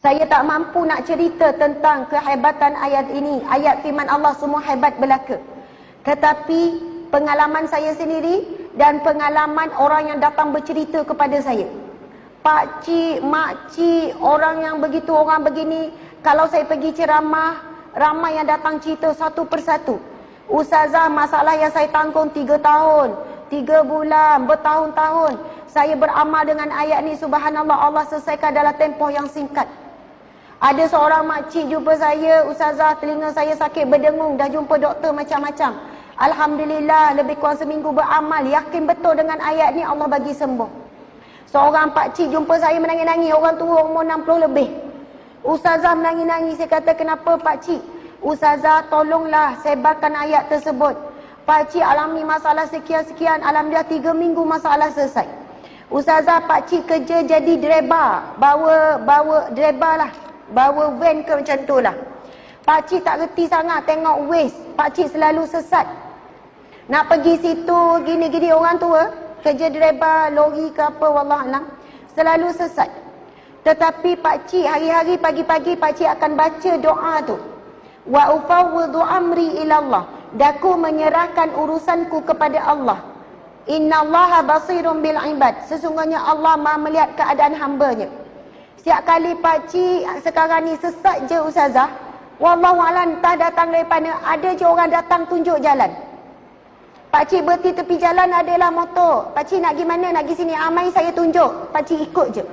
Saya tak mampu nak cerita tentang kehebatan ayat ini. Ayat firman Allah semua hebat belaka. Tetapi pengalaman saya sendiri dan pengalaman orang yang datang bercerita kepada saya. Pak cik, mak cik, orang yang begitu, orang begini. Kalau saya pergi ceramah, ramai yang datang cerita satu persatu. Ustazah, masalah yang saya tanggung 3 tahun, 3 bulan, bertahun-tahun. Saya beramal dengan ayat ni, subhanallah, Allah selesaikan dalam tempoh yang singkat. Ada seorang makcik jumpa saya, Ustazah, telinga saya sakit berdengung, dah jumpa doktor macam-macam. Alhamdulillah, lebih kurang seminggu beramal, yakin betul dengan ayat ni Allah bagi sembuh. Seorang pakcik jumpa saya menangis-nangis, orang tua umur 60 lebih. Ustazah menangis-nangis, saya kata, kenapa pakcik? Ustazah, tolonglah sebarkan ayat tersebut. Pakcik alami masalah sekian-sekian, alhamdulillah 3 minggu masalah selesai. Ustazah, pakcik kerja jadi driver, bawa driver lah, bawa van ke macam tu lah. Pakcik tak reti sangat tengok waste, pakcik selalu sesat. Nak pergi situ, gini-gini, orang tua, kerja driver, lori ke apa, wallahualam, selalu sesat. Tetapi pakcik hari-hari pagi-pagi pakcik akan baca doa tu. Wa ufawwidu amri ilallah. Daku menyerahkan urusanku kepada Allah. Innallaha basirun bil ibad. Sesungguhnya Allah Maha melihat keadaan hamba-Nya. Setiap kali pakcik sekarang ni sesat je Ustazah, wallahualam, entah datang daripada, ada je orang datang tunjuk jalan. Pakcik berhenti tepi jalan, adalah motor. Pakcik nak pergi mana, nak pergi sini, amai saya tunjuk. Pakcik ikut je.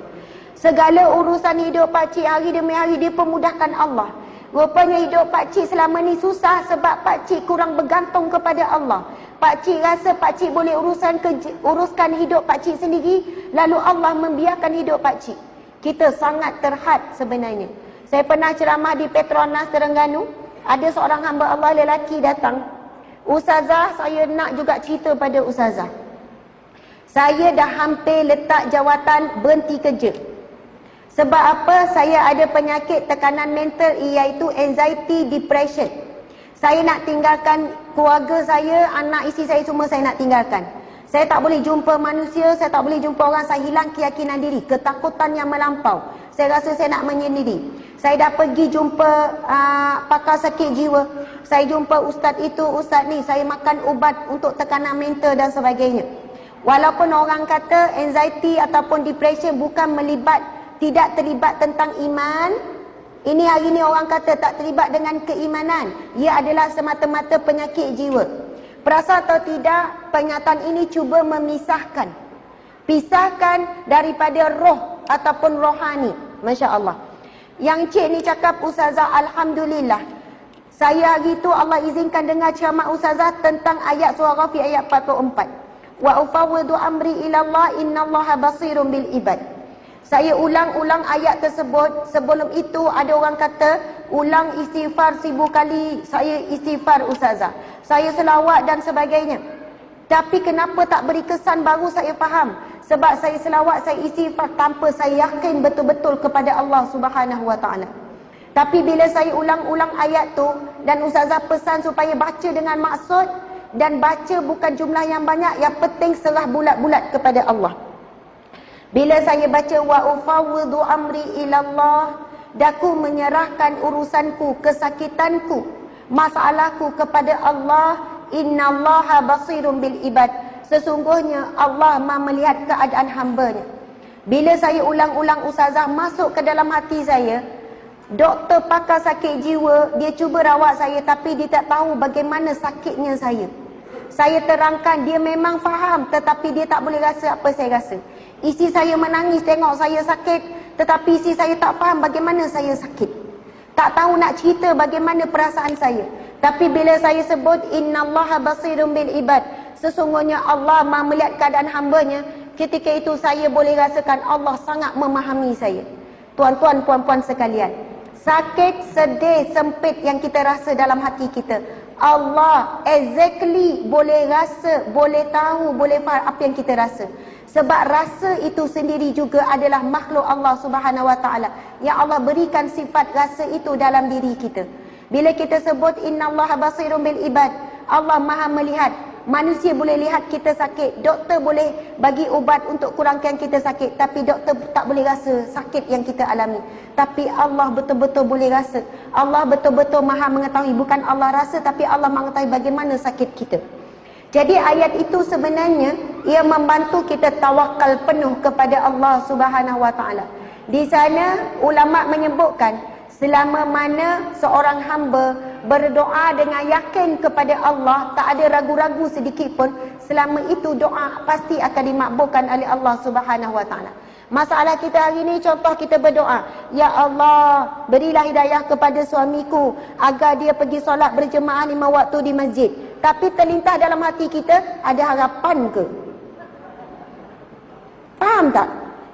Segala urusan hidup pakcik hari demi hari dipermudahkan Allah. Rupanya hidup pakcik selama ni susah sebab pakcik kurang bergantung kepada Allah. Pakcik rasa pakcik boleh uruskan hidup pakcik sendiri, lalu Allah membiarkan hidup pakcik. Kita sangat terhad sebenarnya. Saya pernah ceramah di Petronas Terengganu. Ada seorang hamba Allah lelaki datang. Ustazah, saya nak juga cerita pada Ustazah. Saya dah hampir letak jawatan berhenti kerja. Sebab apa? Saya ada penyakit tekanan mental, iaitu anxiety, depression. Saya nak tinggalkan keluarga saya, anak isteri saya semua saya nak tinggalkan. Saya tak boleh jumpa manusia, saya tak boleh jumpa orang, saya hilang keyakinan diri, ketakutan yang melampau. Saya rasa saya nak menyendiri. Saya dah pergi jumpa pakar sakit jiwa. Saya jumpa ustaz itu, ustaz ni. Saya makan ubat untuk tekanan mental dan sebagainya. Walaupun orang kata anxiety ataupun depression bukan tidak terlibat tentang iman. Ini hari ni orang kata tak terlibat dengan keimanan. Ia adalah semata-mata penyakit jiwa. Perasa atau tidak, pernyataan ini cuba memisahkan. Pisahkan daripada roh ataupun rohani. Masya Allah. Yang cik ni cakap, Ustazah, Alhamdulillah, saya hari tu Allah izinkan dengar ceramah Ustazah tentang ayat surah Ghafir ayat 44. Wa ufawwidu amri ilallah innallaha basirun bil ibad. Saya ulang-ulang ayat tersebut. Sebelum itu ada orang kata, ulang istighfar 1000 kali. Saya istighfar Ustazah, saya selawat dan sebagainya. Tapi kenapa tak beri kesan, baru saya faham. Sebab saya selawat, saya istighfar tanpa saya yakin betul-betul kepada Allah Subhanahu Wa Taala. Tapi bila saya ulang-ulang ayat tu, dan Ustazah pesan supaya baca dengan maksud, dan baca bukan jumlah yang banyak, yang penting serah bulat-bulat kepada Allah. Bila saya baca wa ufawwidu amri ilallah, daku menyerahkan urusanku, kesakitanku, masalahku kepada Allah. Innallaha basirun bil ibad. Sesungguhnya Allah Maha melihat keadaan hamba-Nya. Bila saya ulang-ulang Ustazah, masuk ke dalam hati saya. Doktor pakar sakit jiwa, dia cuba rawat saya, tapi dia tak tahu bagaimana sakitnya saya. Saya terangkan, dia memang faham, tetapi dia tak boleh rasa apa saya rasa. Isteri saya menangis tengok saya sakit, tetapi isteri saya tak faham bagaimana saya sakit. Tak tahu nak cerita bagaimana perasaan saya. Tapi bila saya sebut innallaha basirun bil ibad, sesungguhnya Allah Maha melihat keadaan hamba-Nya, ketika itu saya boleh rasakan Allah sangat memahami saya. Tuan-tuan, puan-puan sekalian, sakit, sedih, sempit yang kita rasa dalam hati kita, Allah exactly boleh rasa, boleh tahu, boleh faham apa yang kita rasa. Sebab rasa itu sendiri juga adalah makhluk Allah Subhanahu Wa Taala, yang Allah berikan sifat rasa itu dalam diri kita. Bila kita sebut innallaha basirun bil ibad, Allah Maha melihat, Manusia boleh lihat kita sakit, doktor boleh bagi ubat untuk kurangkan kita sakit, tapi doktor tak boleh rasa sakit yang kita alami. Tapi Allah betul-betul boleh rasa. Allah betul-betul maha mengetahui. Bukan Allah rasa, tapi Allah mengetahui bagaimana sakit kita. Jadi ayat itu sebenarnya ia membantu kita tawakal penuh kepada Allah Subhanahu Wa Taala. Di sana ulama menyebutkan selama mana seorang hamba berdoa dengan yakin kepada Allah, tak ada ragu-ragu sedikit pun, selama itu doa pasti akan dimakbulkan oleh Allah Subhanahu Wa Taala. Masalah kita hari ini, contoh kita berdoa, ya Allah, berilah hidayah kepada suamiku agar dia pergi solat berjemaah 5 waktu di masjid. Tapi terlintas dalam hati kita, ada harapan ke? Faham tak?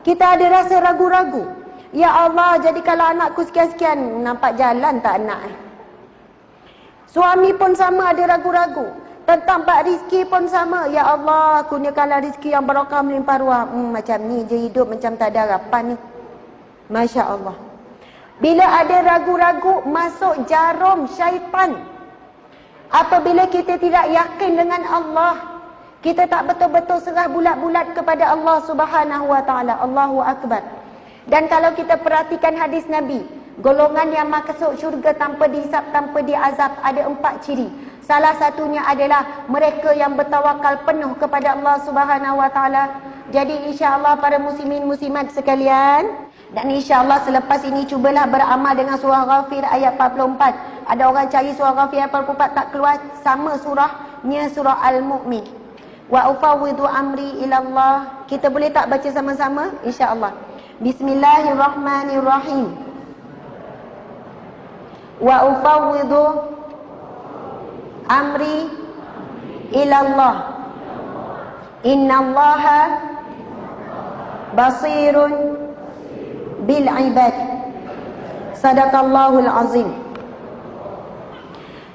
Kita ada rasa ragu-ragu. Ya Allah, jadikanlah anakku sekian-sekian. Nampak jalan tak anak? Suami pun sama ada ragu-ragu. Tentang bab rizki pun sama. Ya Allah, kurniakanlah rizki yang barakah melimpah ruah. Macam ni je hidup, macam tak ada harapan ni. Masya Allah. Bila ada ragu-ragu, masuk jarum syaitan. Apabila kita tidak yakin dengan Allah, kita tak betul-betul serah bulat-bulat kepada Allah Subhanahu Wa Taala. Allahu Akbar. Dan kalau kita perhatikan hadis Nabi, golongan yang masuk syurga tanpa dihisap, tanpa diazab, ada 4 ciri. Salah satunya adalah mereka yang bertawakal penuh kepada Allah Subhanahu Wa Taala. Jadi insya-Allah para muslimin muslimat sekalian, dan insya-Allah selepas ini cubalah beramal dengan surah Ghafir ayat 44. Ada orang cari surah Ghafir ayat 44 tak keluar, sama surahnya surah Al-Mu'min. Wa ufawwidu amri ila Allah. Kita boleh tak baca sama-sama? Insya-Allah. Bismillahirrahmanirrahim. Wa ufawwidu amri ilallah. Innallaha basirun bil ibad. Sadaqallahul azim.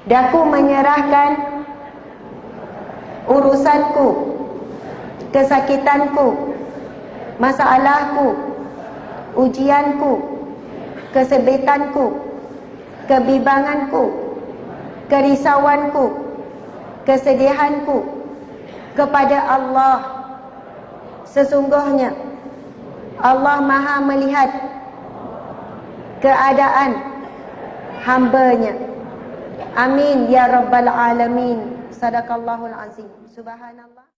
Daku menyerahkan urusanku, kesakitanku, masalahku, ujianku, kesebitanku, kebimbanganku, kerisauanku, kesedihanku kepada Allah. Sesungguhnya Allah Maha melihat keadaan hamba-Nya. Amin ya rabbal alamin. Sadaqallahul azim. Subhanallah.